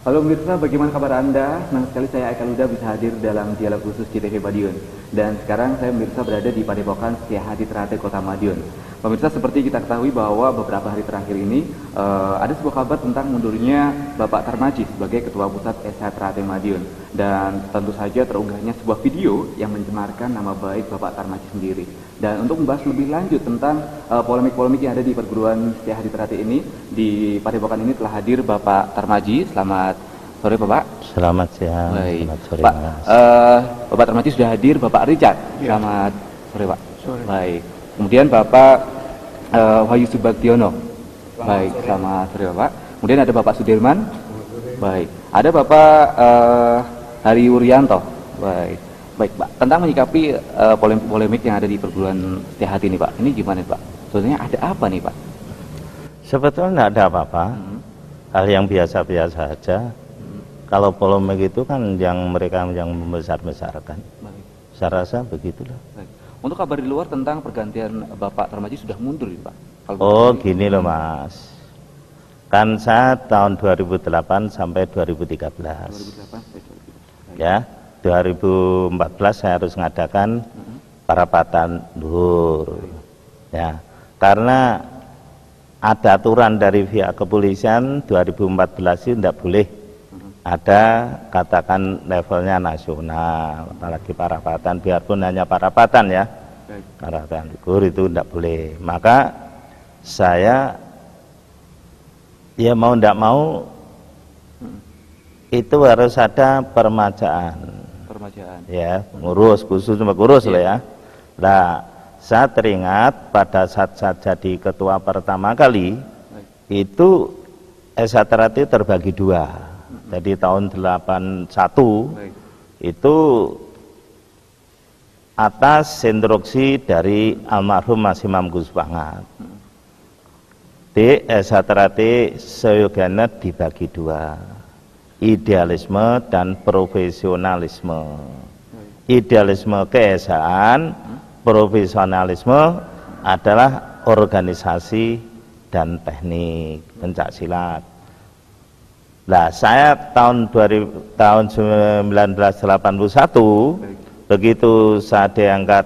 Halo pemirsa, bagaimana kabar Anda? Senang sekali saya Eka Luda bisa hadir dalam dialog khusus CTV Madiun. Dan sekarang saya pemirsa berada di Padepokan Setiahadi Ternate Kota Madiun. Pemirsa, seperti kita ketahui bahwa beberapa hari terakhir ini ada sebuah kabar tentang mundurnya Bapak Tarmaji sebagai Ketua Pusat SH Ternate Madiun. Dan tentu saja terunggahnya sebuah video yang mencemarkan nama baik Bapak Tarmaji sendiri. Dan untuk membahas lebih lanjut tentang polemik-polemik yang ada di perguruan Setiahadi Ternate ini, di Padepokan ini telah hadir Bapak Tarmaji. Selamat sore Bapak. Selamat siang. Baik. Selamat sore Pak, Mas. Bapak Tarmaji sudah hadir, Bapak Richard. Ya. Selamat sore Pak. Sore. Baik. Kemudian Bapak Wahyu Subagtiono. Baik, selamat sore Bapak. Kemudian ada Bapak Sudirman. Baik. Ada Bapak Hari Wuryanto. Baik. Baik Pak, tentang menyikapi polemik yang ada di perguruan Setiahadi ini Pak, ini gimana Pak? Sebenarnya ada apa nih Pak? Sebetulnya tidak ada apa-apa. Hal yang biasa-biasa saja. Kalau polemik itu kan mereka yang membesar-besarkan. Baik. Saya rasa begitulah. Baik. Untuk kabar di luar tentang pergantian Bapak Tarmaji sudah mundur nih Pak. Kalau Oh begini, gini loh Mas. Kan saya tahun 2008 sampai 2013. 2008 sampai 2013. Baik. Ya, 2014 saya harus mengadakan parapatan luhur. Ya, karena ada aturan dari pihak kepolisian 2014 itu tidak boleh ada katakan levelnya nasional, apalagi parapatan, biarpun hanya parapatan ya. Baik. Parapatan luhur itu tidak boleh. Maka saya ya mau tidak mau itu harus ada permajaan. Ya, ngurus khusus ngurus loh ya. Nah, saya teringat pada saat saya jadi ketua pertama kali itu SH Ternate terbagi dua. Jadi tahun 81 itu atas instruksi dari almarhum Mas Imam Gus Bangat. Di SH Ternate seyogianya dibagi dua. Idealisme dan profesionalisme. Idealisme keesaan, profesionalisme adalah organisasi dan teknik pencaksilat. Nah, saya tahun 1981 begitu saya diangkat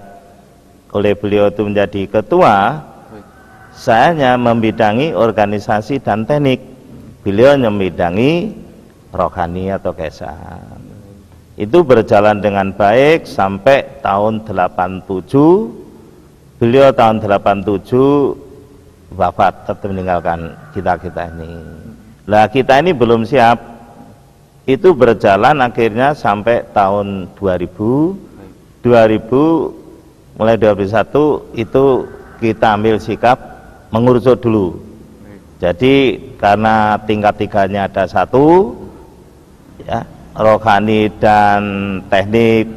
oleh beliau itu menjadi ketua, saya hanya membidangi organisasi dan teknik. Beliau membidangi rohani atau keesaan. Itu berjalan dengan baik sampai tahun 87. Beliau tahun 87 wafat atau meninggalkan kita ini. Lah kita ini belum siap. Itu berjalan akhirnya sampai tahun 2000 mulai 2001 itu kita ambil sikap mengurucut dulu. Jadi karena tingkat tiganya ada satu, ya, rohani dan teknik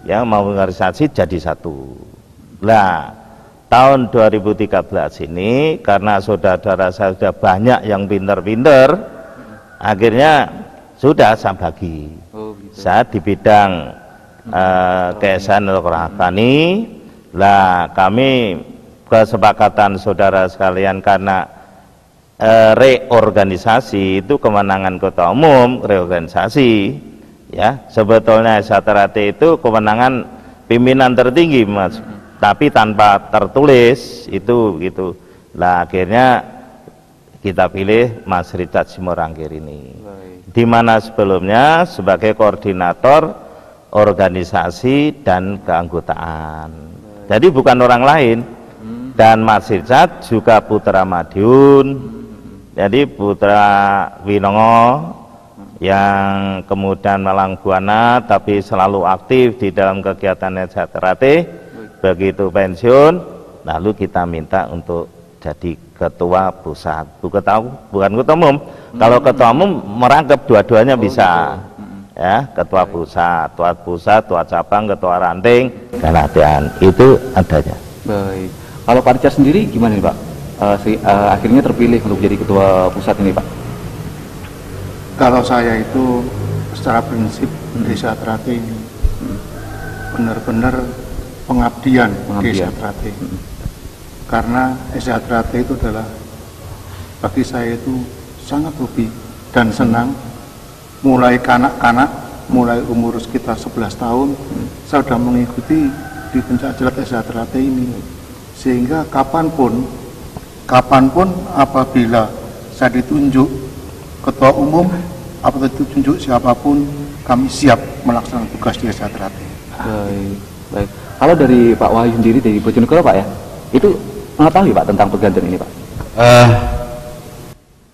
yang mau organisasi jadi satu. Nah, tahun 2013 ini karena saudara-saudara saya sudah banyak yang pinter-pinter, akhirnya sudah saya bagi. Saya di bidang keesaan rohani. Lah, kami kesepakatan saudara sekalian karena reorganisasi itu kewenangan ketua umum, reorganisasi ya, sebetulnya SH Ternate itu kewenangan pimpinan tertinggi Mas, tapi tanpa tertulis itu gitu. Lah akhirnya kita pilih Mas Richard Simorangkir ini. Di mana sebelumnya sebagai koordinator organisasi dan keanggotaan. Jadi bukan orang lain. Dan Mas Richard juga putra Madiun. Jadi putra Winongo yang kemudian Malang Buana tapi selalu aktif di dalam kegiatan SH Ternate. Begitu pensiun, lalu kita minta untuk jadi ketua pusat. Bukan ketua umum. Kalau ketua umum merangkap dua-duanya bisa. Ya, ketua pusat, tua cabang, ketua ranting, dan latihan itu adanya. Baik. Kalau Pak Richard sendiri gimana nih Pak? Akhirnya terpilih untuk jadi ketua pusat ini Pak. Kalau saya itu secara prinsip Desa Ternate ini benar-benar pengabdian Desa Ternate. Karena Desa Ternate itu adalah bagi saya itu sangat hobi dan senang mulai kanak-kanak, mulai umur sekitar 11 tahun, saya sudah mengikuti di pencaksilat SH ini, sehingga kapanpun apabila saya ditunjuk ketua umum atau ditunjuk siapapun, kami siap melaksanakan tugas di SH. Baik. Kalau dari Pak Wahyu sendiri dari Bojonegoro Pak ya, itu mengetahui Pak tentang pergantian ini Pak?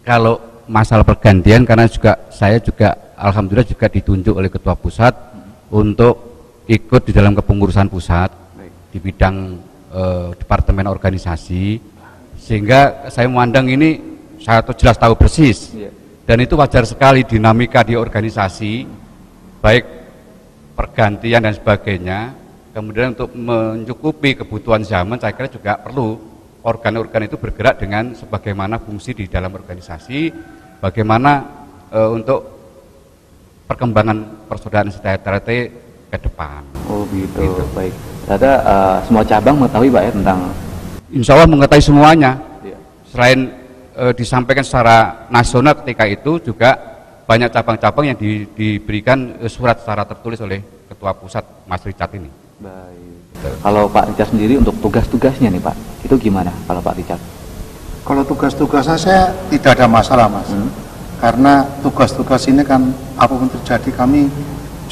Kalau masalah pergantian, karena saya juga alhamdulillah juga ditunjuk oleh ketua pusat untuk ikut di dalam kepengurusan pusat di bidang departemen organisasi, sehingga saya memandang ini saya jelas tahu persis, dan itu wajar sekali dinamika di organisasi, baik pergantian dan sebagainya. Kemudian untuk mencukupi kebutuhan zaman, saya kira juga perlu organ-organ itu bergerak dengan sebagaimana fungsi di dalam organisasi, bagaimana untuk perkembangan persaudaraan sejahtera ke depan. Oh gitu. Baik. Ternyata semua cabang mengetahui Pak ya tentang. Insya Allah mengetahui semuanya. Selain disampaikan secara nasional ketika itu, juga banyak cabang-cabang yang diberikan surat secara tertulis oleh Ketua Pusat Mas Richard ini. Baik. Kalau Pak Richard sendiri untuk tugas-tugasnya nih Pak, itu gimana kalau Pak Richard? Kalau tugas-tugasnya saya tidak ada masalah Mas, karena tugas-tugas ini kan apapun terjadi kami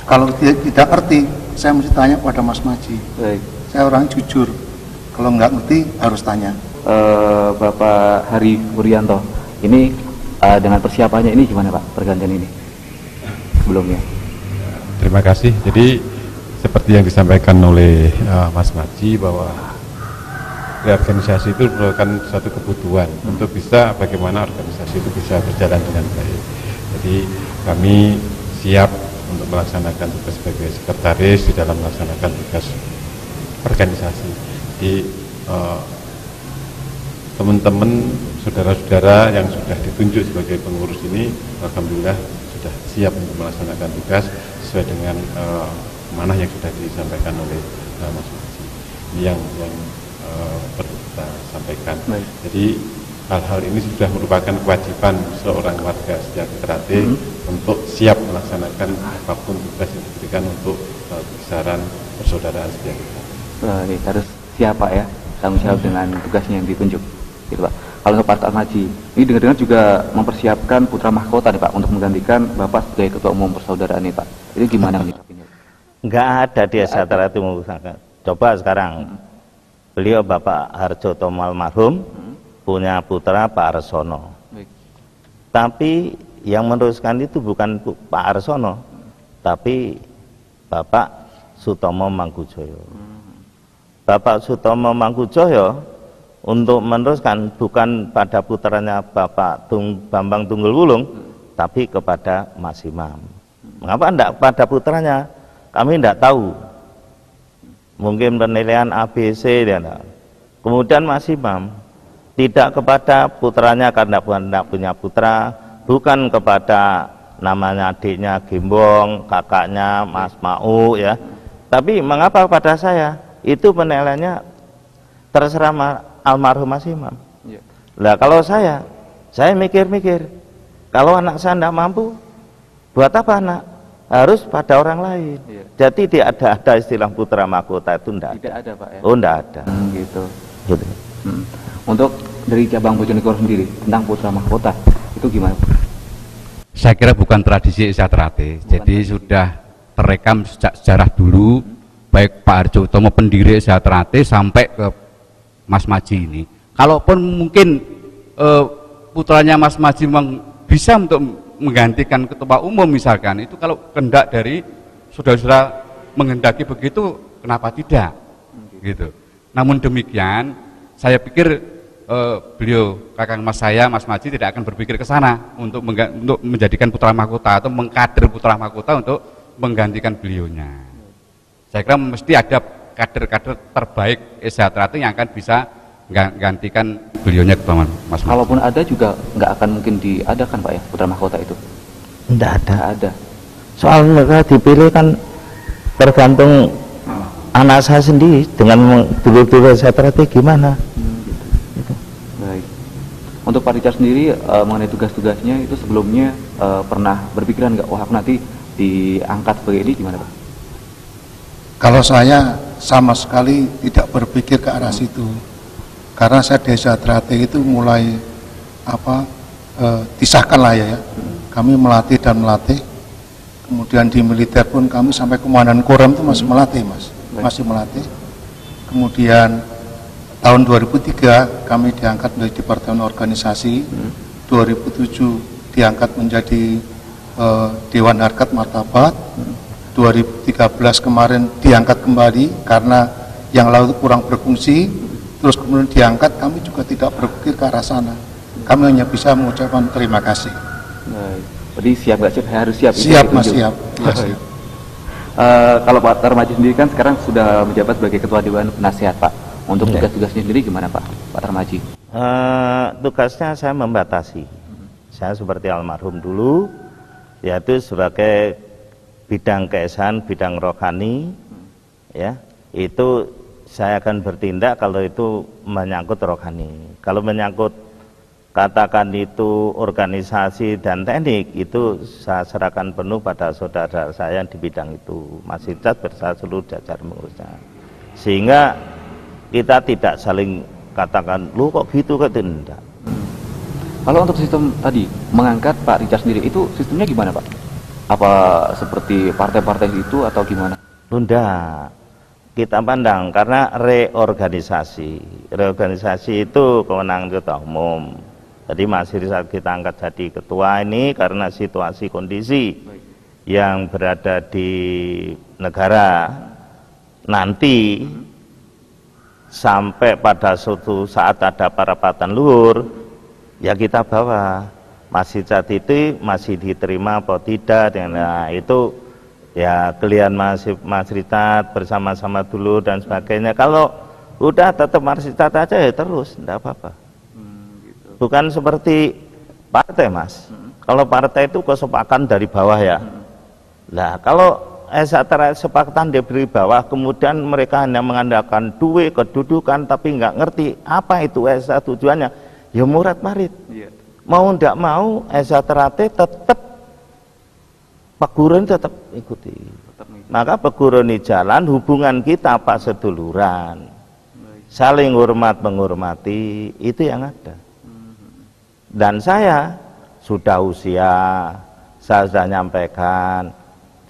kalau tidak ngerti saya mesti tanya pada Mas Maji. Baik. Saya orang jujur, kalau nggak ngerti harus tanya. Bapak Hari Wuryanto, ini dengan persiapannya ini gimana Pak pergantian ini sebelumnya? Terima kasih. Jadi seperti yang disampaikan oleh Mas Maji, bahwa reorganisasi itu merupakan suatu kebutuhan untuk bisa bagaimana organisasi itu bisa berjalan dengan baik. Jadi kami siap untuk melaksanakan tugas sebagai sekretaris di dalam melaksanakan tugas organisasi. Jadi teman-teman, saudara-saudara yang sudah ditunjuk sebagai pengurus ini, alhamdulillah sudah siap untuk melaksanakan tugas sesuai dengan manah yang sudah disampaikan oleh Mas Maji. Ini yang perlu kita sampaikan. Baik. Jadi hal-hal ini sudah merupakan kewajiban seorang warga sejahtera untuk siap melaksanakan apapun tugas yang diberikan untuk besaran persaudaraan sejahtera. Baik, harus siapa ya tanggung jawab dengan tugasnya yang ditunjuk, gitu Pak. Kalau untuk Pak Maji, ini dengar-dengar juga mempersiapkan putra mahkota nih Pak untuk menggantikan Bapak sebagai Ketua Umum Persaudaraan ini Pak. Itu gimana menyikapinya? Enggak ada di SH itu mengusahakan. Coba sekarang beliau Bapak Harjo Tomo almarhum punya putra Pak Arsono. Tapi yang meneruskan itu bukan Pak Arsono, tapi Bapak Sutomo Mangkujoyo. Bapak Sutomo Mangkujoyo untuk meneruskan bukan pada putranya Bapak Bambang Tunggul Wulung, tapi kepada Mas Imam. Mengapa enggak pada putranya? Kami tidak tahu, mungkin penilaian ABC dia enggak. Kemudian Mas Imam tidak kepada putranya karena tidak punya putra, bukan kepada namanya adiknya Gimbong, kakaknya Mas Mau ya. Tapi mengapa pada saya? Itu penilaiannya terserah almarhum Mas Imam. Lah kalau saya mikir-mikir, kalau anak saya tidak mampu, buat apa anak? Harus pada orang lain. Jadi tidak ada istilah putra mahkota itu tidak ada Pak ya? Oh tidak ada. Gitu. Untuk dari cabang Bojonegoro sendiri tentang putra mahkota itu gimana? Saya kira bukan tradisi Sejahtera, jadi sudah terekam sejak sejarah dulu, baik Pak Harjo Utomo pendiri Sejahtera sampai ke Mas Maji ini. Kalaupun mungkin putranya Mas Maji memang bisa untuk menggantikan ketua umum misalkan, itu kalau kehendak dari saudara-saudara menghendaki begitu, kenapa tidak gitu. Namun demikian saya pikir beliau kakang mas saya Mas Maji tidak akan berpikir ke sana untuk menjadikan putra mahkota atau mengkader putra mahkota untuk menggantikan beliaunya. Saya kira mesti ada kader-kader terbaik Sejahtera yang akan bisa gantikan beliaunya ketua Mas. Kalaupun ada juga nggak akan mungkin diadakan Pak ya putra mahkota itu? Tidak ada. Ada. Soal mereka dipilih kan tergantung anak saya sendiri dengan dulu Sejahtera gimana. Gitu. Baik. Untuk Pak Richard sendiri mengenai tugas-tugasnya itu sebelumnya pernah berpikiran nggak, wah aku nanti diangkat sebagai ini, gimana Pak? Kalau saya sama sekali tidak berpikir ke arah situ, karena saya di Satrate itu mulai disahkan lah ya, kami melatih dan melatih. Kemudian di militer pun kami sampai komandan Koram itu masih melatih, Mas, masih melatih. Kemudian tahun 2003 kami diangkat menjadi Departemen Organisasi, 2007 diangkat menjadi Dewan Harkat Martabat, 2013 kemarin diangkat kembali karena yang lalu kurang berfungsi, terus kemudian diangkat. Kami juga tidak berpikir ke arah sana, kami hanya bisa mengucapkan terima kasih. Jadi siap nggak siap? Harus siap. Siap Mas, siap. Ya, siap. Kalau Pak Tarmaji sendiri kan sekarang sudah menjabat sebagai Ketua Dewan Penasihat Pak. Untuk tugas-tugasnya sendiri gimana Pak Tarmaji? Tugasnya saya membatasi. Saya seperti almarhum dulu, yaitu sebagai bidang keesan, bidang rohani, ya itu saya akan bertindak kalau itu menyangkut rohani. Kalau menyangkut katakan itu organisasi dan teknik, itu saya serahkan penuh pada saudara saya di bidang itu, Mas Richard bersama seluruh jajar pengurusnya, sehingga kita tidak saling katakan lu kok gitu, kan tidak. Kalau untuk sistem tadi mengangkat Pak Richard sendiri, itu sistemnya gimana Pak? Apa seperti partai-partai itu atau gimana? Bunda, kita pandang karena reorganisasi itu kewenangan ketua umum. Jadi masih kita angkat jadi ketua ini karena situasi kondisi yang berada di negara nanti sampai pada suatu saat ada perapatan luhur, ya kita bawa masih saat itu masih diterima atau tidak, nah itu ya kalian Mas Richard bersama-sama dulu dan sebagainya. Kalau udah tetap Mas Richard aja ya terus, enggak apa-apa. Bukan seperti partai Mas. Kalau partai itu kesepakatan dari bawah ya. Nah kalau sepakatan dari bawah, kemudian mereka hanya mengandalkan duit, kedudukan, tapi nggak ngerti apa itu SA tujuannya. Ya murad marit. Mau ndak mau Satrate tetap peguruan tetap ikuti. Maka peguruan ini jalan, hubungan kita Pak seduluran, saling hormat menghormati, itu yang ada. Dan saya sudah usia, saya sudah nyampaikan,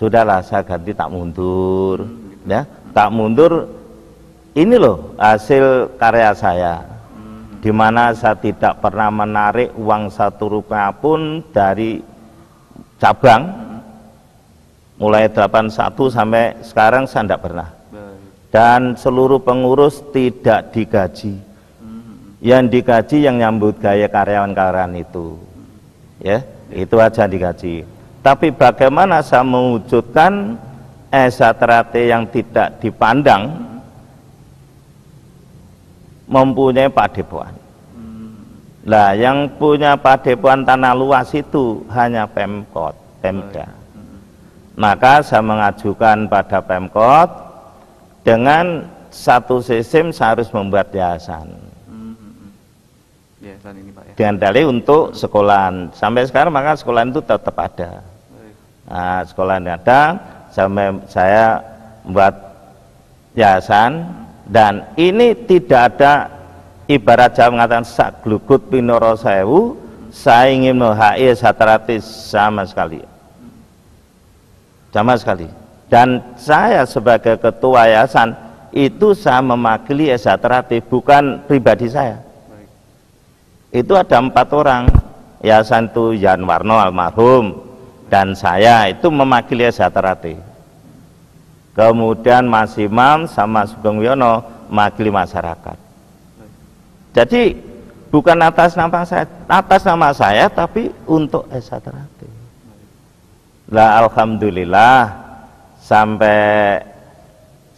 sudahlah saya ganti tak mundur, ya tak mundur. Ini loh hasil karya saya, di mana saya tidak pernah menarik uang 1 rupiah pun dari cabang, mulai 81 sampai sekarang saya tidak pernah. Dan seluruh pengurus tidak digaji. Yang digaji yang nyambut gaya karyawan-karyawan itu, ya itu aja digaji. Tapi bagaimana saya mewujudkan Satrate yang tidak dipandang mempunyai padepokan. Lah yang punya padepokan tanah luas itu hanya Pemkot, Pemda. Maka saya mengajukan pada Pemkot, dengan satu sistem saya harus membuat yayasan. Ini, Pak, ya. Dengan dalih untuk sekolahan. Sampai sekarang maka sekolahan itu tetap ada. Nah, sekolahan ada, saya membuat yayasan, dan ini tidak ada ibarat Jawa mengatakan sak glugut pinoro sewu, saya ingin menghai Satrate sama sekali. Sama sekali. Dan saya sebagai ketua yayasan itu saya mewakili Satrate, bukan pribadi saya. Itu ada 4 orang, yayasan itu Yan Warno almarhum dan saya itu mewakili Satrate. Kemudian Mas Imam sama Sugeng Wiono mewakili masyarakat. Jadi bukan atas nama saya tapi untuk Satrate. Lah alhamdulillah sampai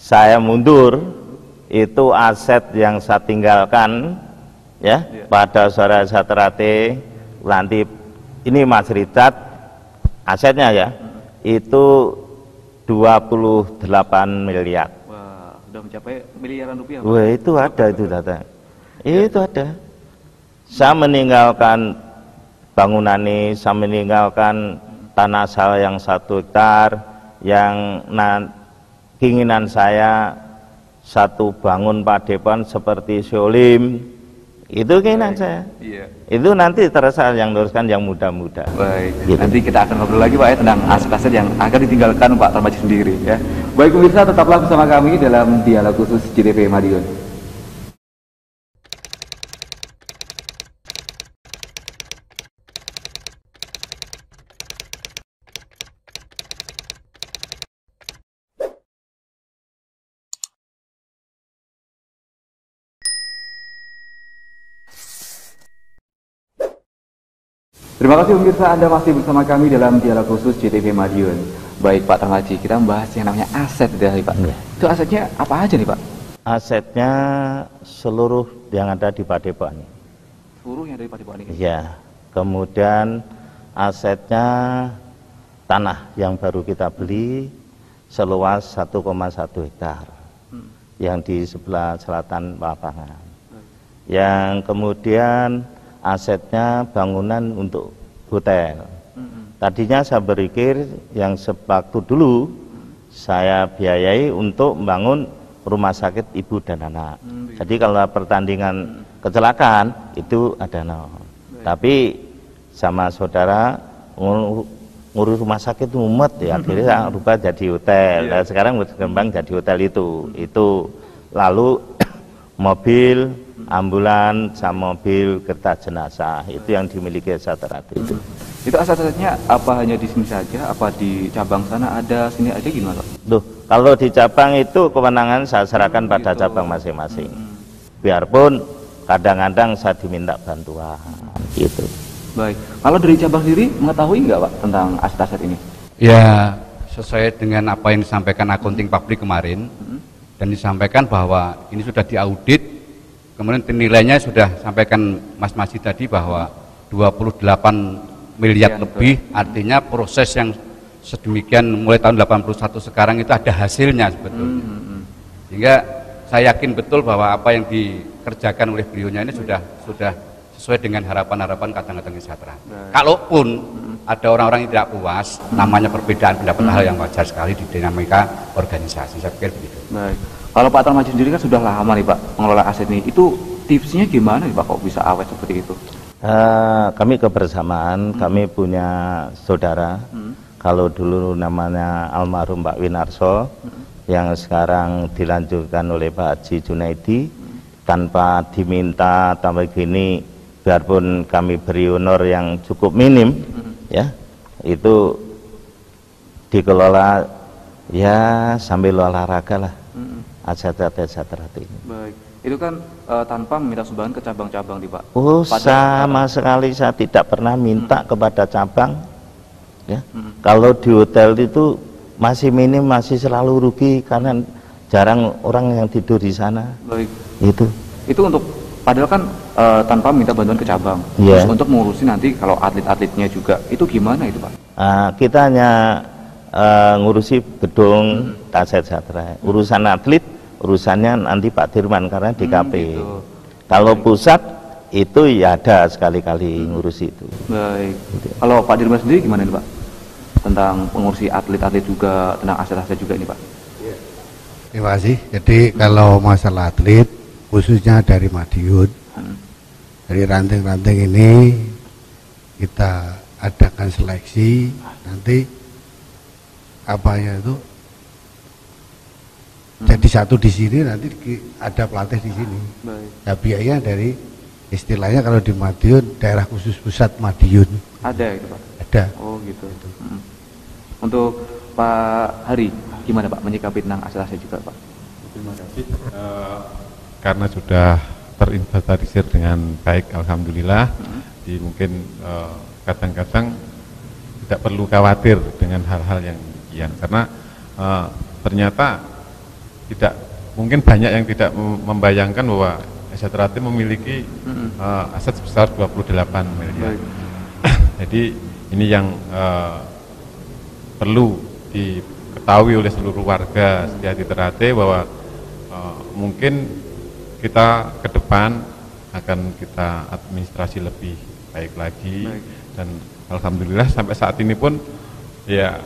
saya mundur itu aset yang saya tinggalkan ya pada saudara Satrate. Nanti ini Mas Richard asetnya ya itu 28 miliar. Wah, sudah mencapai miliaran rupiah. Wah, itu ada itu data. Itu ada. Saya meninggalkan bangunan ini saya meninggalkan tanah sawah yang 1 hektar, yang keinginan saya satu bangun padepokan seperti Solim, itu keinginan saya. Iya. Itu nanti terasa yang luruskan yang muda-muda. Baik, Gitu. nanti kita akan ngobrol lagi Pak ya tentang aset-aset yang akan ditinggalkan Pak Tarmizi sendiri ya. Baik pemirsa, tetaplah bersama kami dalam dialog khusus JTV Madiun. Terima kasih pemirsa, Anda masih bersama kami dalam dialog khusus JTV Madiun. Baik Pak Tarmizi, kita membahas yang namanya aset dari Pak. Ya. Itu asetnya apa aja nih Pak? Asetnya seluruh yang ada di padepokan. Seluruh yang dari Padepokan ini. Ya, kemudian asetnya tanah yang baru kita beli seluas 1,1 hektar yang di sebelah selatan lapangan. Yang kemudian asetnya bangunan untuk hotel. Tadinya saya berpikir yang sewaktu dulu saya biayai untuk membangun rumah sakit ibu dan anak. Jadi kalau pertandingan kecelakaan itu ada Tapi sama saudara ngurus rumah sakit itu mumet ya, akhirnya saya rubah jadi hotel. Dan sekarang berkembang jadi hotel itu. Lalu mobil ambulan sama mobil kereta jenazah itu yang dimiliki Satrate itu. Itu aset-asetnya apa hanya di sini saja? Apa di cabang sana ada, sini aja gimana Pak? Loh, kalau di cabang itu kewenangan saya serahkan pada cabang masing-masing. Biarpun kadang-kadang saya diminta bantuan gitu. Baik, kalau dari cabang sendiri mengetahui nggak Pak tentang aset-aset ini? Ya, sesuai dengan apa yang disampaikan akunting publik kemarin, dan disampaikan bahwa ini sudah diaudit, kemudian nilainya sudah sampaikan Mas Majid tadi bahwa 28 miliar lebih, artinya proses yang sedemikian mulai tahun 81 sekarang itu ada hasilnya sebetulnya. Sehingga saya yakin betul bahwa apa yang dikerjakan oleh beliaunya ini sudah sesuai dengan harapan-harapan kadang-kadang sejahtera. Kalaupun ada orang-orang yang tidak puas, namanya perbedaan pendapat, hal yang wajar sekali di dinamika organisasi. Saya pikir begitu. Baik. Kalau Pak Tarmizi sendiri kan sudah lama nih Pak mengelola aset ini. Itu tipsnya gimana nih Pak kok bisa awet seperti itu? Kami kebersamaan, kami punya saudara. Kalau dulu namanya almarhum Pak Winarso, yang sekarang dilanjutkan oleh Pak Haji Junaidi, tanpa diminta tambah gini, biarpun kami beri honor yang cukup minim, ya itu dikelola ya sambil olahraga lah, aset-aset ini. Baik, itu kan tanpa meminta sumbangan ke cabang-cabang nih Pak. Oh, sama sekali saya tidak pernah minta kepada cabang. Ya, kalau di hotel itu masih minim, masih selalu rugi karena jarang orang yang tidur di sana. Baik. Itu untuk padahal kan tanpa minta bantuan ke cabang. Yeah. Terus untuk mengurusi nanti kalau atlet-atletnya juga itu gimana itu Pak? Kita hanya ngurusi gedung Aset Sejahtera. Urusan atlet, urusannya nanti Pak Dirman karena DKP. Gitu. Kalau pusat itu ya ada sekali-kali ngurusi itu. Baik. Kalau Pak Dirman sendiri gimana nih Pak? Tentang pengurusi atlet-atlet juga, tentang aset-aset juga nih Pak. Terima kasih. Jadi kalau masalah atlet, khususnya dari Madiun, dari ranting-ranting ini kita adakan seleksi, nanti apanya itu jadi satu di sini, nanti ada pelatih di sini. Baik. Ya biaya dari istilahnya kalau di Madiun daerah khusus pusat Madiun. Ada itu Pak. Ada. Oh gitu. Untuk Pak Hari, gimana Pak menyikapi tentang aset-aset juga Pak? Terima kasih. Karena sudah terinventarisir dengan baik, alhamdulillah. Jadi mungkin kadang-kadang tidak perlu khawatir dengan hal-hal yang demikian, karena ternyata tidak mungkin banyak yang tidak membayangkan bahwa Sejahtera memiliki aset sebesar 28 miliar. Jadi ini yang perlu diketahui oleh seluruh warga Setiati Ternate bahwa mungkin kita ke depan akan kita administrasi lebih baik lagi, dan alhamdulillah sampai saat ini pun ya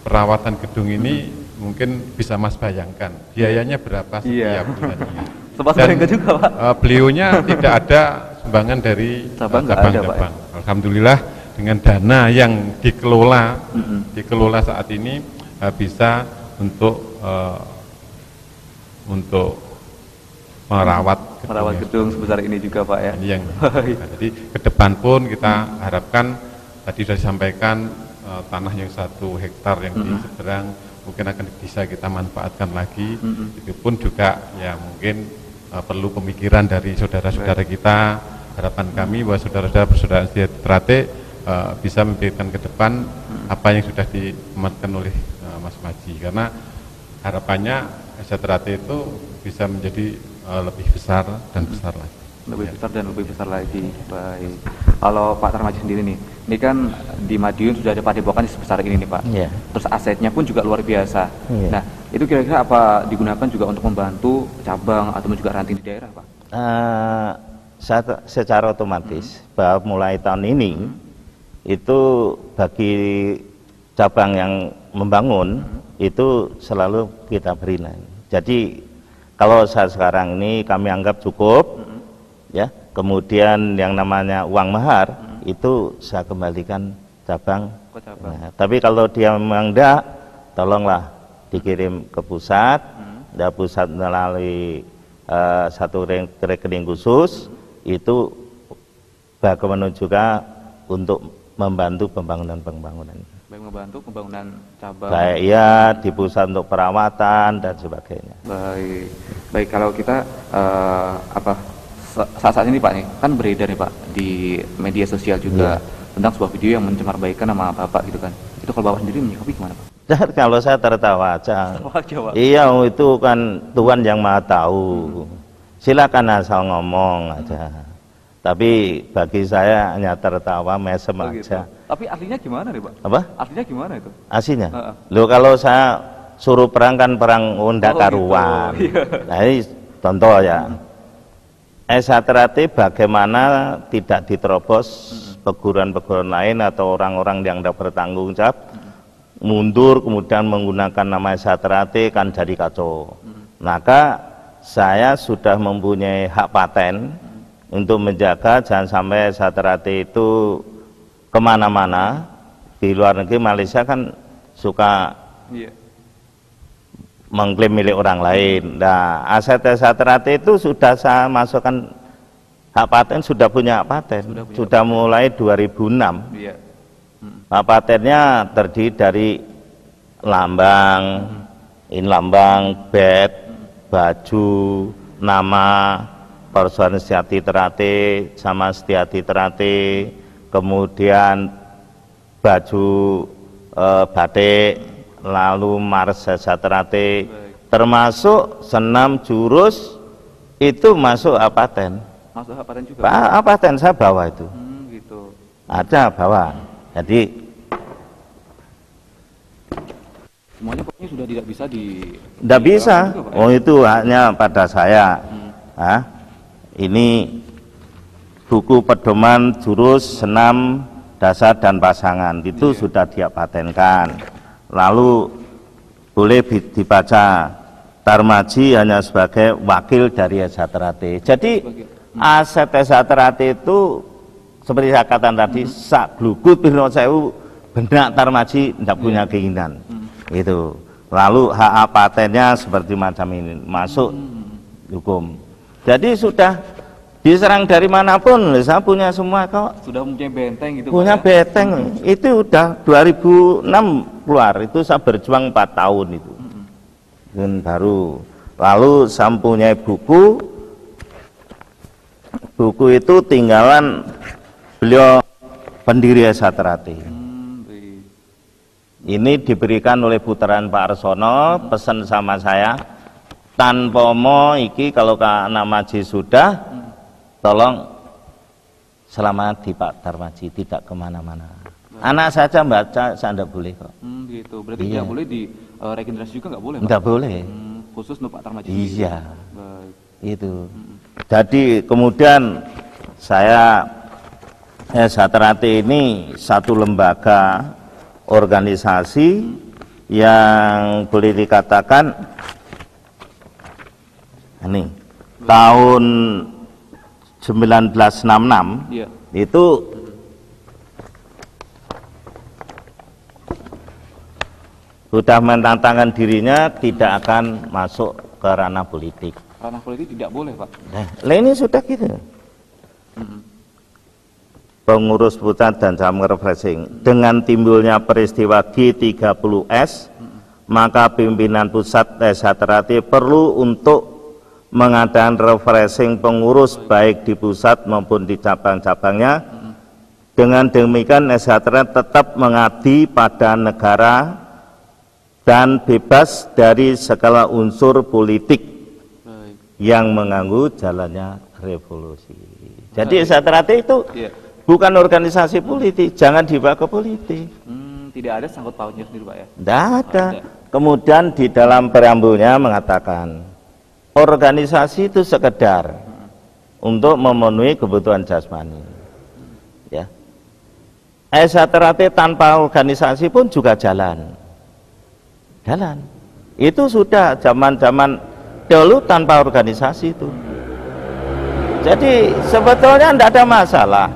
perawatan gedung ini mungkin bisa Mas bayangkan biayanya berapa setiap bulannya. Sempat Dan bayangkan juga, Pak. beliaunya tidak ada sumbangan dari cabang-cabang. Alhamdulillah dengan dana yang dikelola saat ini bisa untuk merawat gedung sebesar ini juga, Pak, ya. Ini yang jadi ke depan pun kita harapkan tadi sudah disampaikan tanah yang 1 hektar yang di seberang mungkin akan bisa kita manfaatkan lagi. Itu pun juga ya mungkin perlu pemikiran dari saudara-saudara kita. Harapan kami bahwa saudara-saudara persaudaraan setia Trate bisa memikirkan ke depan apa yang sudah diamanatkan oleh Mas Maji, karena harapannya Trate itu bisa menjadi lebih besar dan besar lagi. Besar dan lebih besar lagi. Baik. Kalau Pak Tarmaji sendiri nih, ini kan di Madiun sudah ada padepokan sebesar ini nih, Pak. Yeah. Terus asetnya pun juga luar biasa. Yeah. Nah, itu kira-kira apa digunakan juga untuk membantu cabang atau juga ranting di daerah, Pak? Secara otomatis bahwa mulai tahun ini itu bagi cabang yang membangun itu selalu kita beri. Jadi kalau saat sekarang ini kami anggap cukup, ya. Kemudian yang namanya uang mahar itu saya kembalikan cabang. Nah, tapi kalau dia memang enggak, tolonglah dikirim ke pusat. Dan pusat melalui satu rekening khusus itu bagaimana juga untuk membantu pembangunan. Baik, membantu pembangunan cabang. Baik, ya di pusat untuk perawatan dan sebagainya. Baik, kalau kita saat ini Pak nih kan beredar nih Pak di media sosial juga tentang sebuah video yang mencemar baikkan nama Bapak gitu kan. Itu kalau Bapak sendiri menyikapi gimana, Pak? Dan kalau saya tertawa aja. Iya, itu kan Tuhan yang Maha tahu. Silakan asal ngomong aja. Tapi bagi saya hanya tertawa, mesem aja. Gitu. Tapi aslinya gimana nih, Pak? Apa? Aslinya gimana itu? Aslinya? Loh, kalau saya suruh perang kan perang undak karuan. Gitu. Nah, ini contoh ya. Trate bagaimana tidak diterobos peguruan-peguruan lain atau orang-orang yang tidak bertanggung jawab mundur kemudian menggunakan nama Trate kan jadi kacau. Maka saya sudah mempunyai hak paten untuk menjaga jangan sampai Trate itu kemana-mana. Di luar negeri Malaysia kan suka mengklaim milik orang lain. Nah, aset Trate itu sudah saya masukkan hak paten, sudah punya hak paten, sudah mulai 2006. Iya. Hak patennya terdiri dari lambang, lambang, bed, baju, nama Persaudaraan Setiati Trate sama Setiati Trate, kemudian baju batik, lalu Mars Trate, termasuk senam jurus itu masuk paten. Masuk paten juga. Paten saya bawa itu. Gitu. Ada bawa. Jadi semuanya pokoknya sudah tidak bisa tidak bisa. Oh, itu hanya pada saya. Ini buku pedoman jurus senam dasar dan pasangan itu sudah dia patenkan. Lalu boleh dibaca Tarmaji hanya sebagai wakil dari Trate. Jadi aset Trate itu seperti saya katakan tadi, sak glugut pirno sewu benak Tarmaji tidak punya keinginan. Itu. Lalu hak patennya seperti macam ini masuk hukum. Jadi sudah diserang dari manapun, saya punya semua kok. Sudah mempunyai benteng gitu. Punya Pak, benteng, itu udah 2006 keluar, itu saya berjuang 4 tahun itu. Dan baru, lalu saya punya buku itu tinggalan beliau pendiri Trate. Ini diberikan oleh putaran Pak Arsono, pesan sama saya, tanpa mau iki kalau nama Maji sudah, tolong selamat di Pak Tarmaji, tidak kemana-mana. Anak saja baca, saya tidak boleh kok. Gitu. Berarti tidak boleh di regenerasi juga nggak boleh, Pak? Tidak boleh. Khusus untuk Pak Tarmaji. Iya. Baik. Itu. Jadi kemudian saya Satrate ini satu lembaga organisasi yang boleh dikatakan ini tahun 1966 Iya. itu sudah menantangkan dirinya tidak akan masuk ke ranah politik. Ranah politik tidak boleh, Pak. Nah, ini sudah gitu. Pengurus pusat dan cabang refreshing dengan timbulnya peristiwa G30S, maka pimpinan pusat Satrate perlu untuk mengadakan refreshing pengurus baik di pusat maupun di cabang-cabangnya. Dengan demikian Satrate tetap mengabdi pada negara dan bebas dari segala unsur politik yang mengganggu jalannya revolusi. Jadi Satrate itu bukan organisasi politik, jangan dibawa ke politik. Tidak ada sangkut pautnya sendiri, Pak ya? Tidak ada. Kemudian di dalam preambulnya mengatakan organisasi itu sekedar untuk memenuhi kebutuhan jasmani. Ya. Satrate tanpa organisasi pun juga jalan. Itu sudah zaman-zaman dulu tanpa organisasi itu. Jadi sebetulnya tidak ada masalah.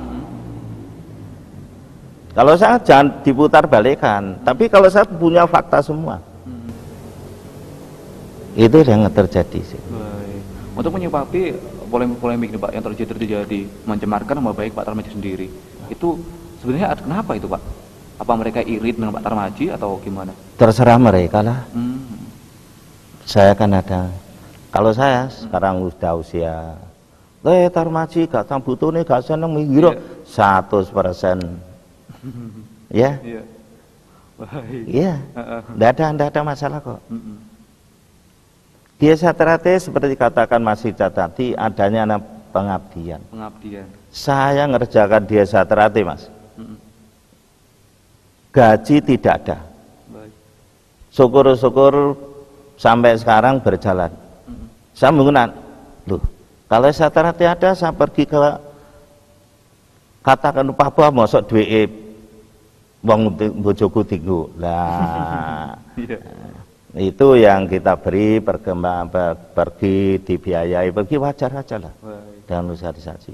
Kalau saya jangan diputar balikan, tapi kalau saya punya fakta semua. Itu yang terjadi sih. Baik. Untuk menyikapi polemik-polemik nih, Pak, yang terjadi mencemarkan nama baik Pak Tarmadji sendiri. Itu sebenarnya kenapa itu, Pak? Apa mereka irit dengan Pak Tarmadji atau gimana? Terserah mereka lah. Saya kan ada. Kalau saya sekarang sudah usia, Tarmadji gak butuh nih, gak seneng mikir 100%. Ya, iya, tidak ada masalah kok. Dia Satrate seperti katakan masih tadi adanya pengabdian. Saya ngerjakan dia Satrate, Mas. Gaji tidak ada. Syukur-syukur sampai sekarang berjalan. Saya menggunakan, loh, kalau Satrate ada, saya pergi ke katakan Papua masuk duit wong bojoku tinggu lah. Itu yang kita beri pergi dibiayai, pergi wajar aja lah dengan organisasi.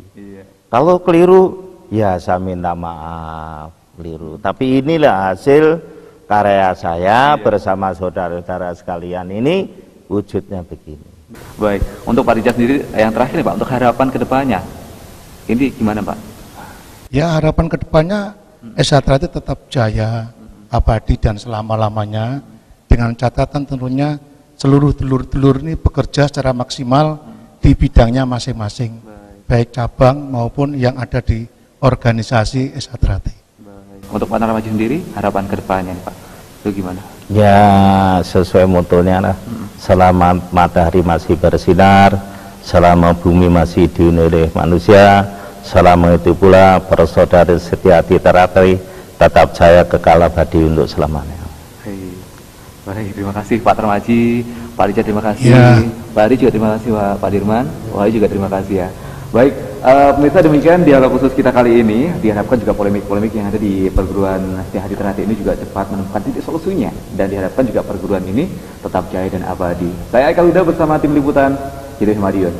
Kalau keliru ya saya minta maaf, keliru, tapi inilah hasil karya saya bersama saudara-saudara sekalian, ini wujudnya begini. Baik, untuk Pak Rijal sendiri yang terakhir nih, Pak, untuk harapan kedepannya ini gimana, Pak? Ya, harapan kedepannya Satrate tetap jaya, abadi dan selama-lamanya, dengan catatan tentunya seluruh telur-telur ini bekerja secara maksimal di bidangnya masing-masing, baik cabang maupun yang ada di organisasi Satrate. Untuk Pak Tarmadji sendiri, harapan kedepannya nih, Pak, itu gimana? Ya sesuai motonya lah, selama matahari masih bersinar, selama bumi masih dihuni oleh manusia, selama itu pula persaudaraan setia di Satrate tetap jaya kekal abadi untuk selamanya. Baik, terima kasih Pak Tarmadji, Pak Rijal terima kasih, Pak Ari juga terima kasih, Pak Dirman, Wahyu juga terima kasih ya. Baik, pemirsa, demikian dialog khusus kita kali ini. Diharapkan juga polemik-polemik yang ada di perguruan Setia Hati Ternate ini juga cepat menemukan titik solusinya, dan diharapkan juga perguruan ini tetap jaya dan abadi. Saya Eka Luda bersama tim liputan JTV Madiun.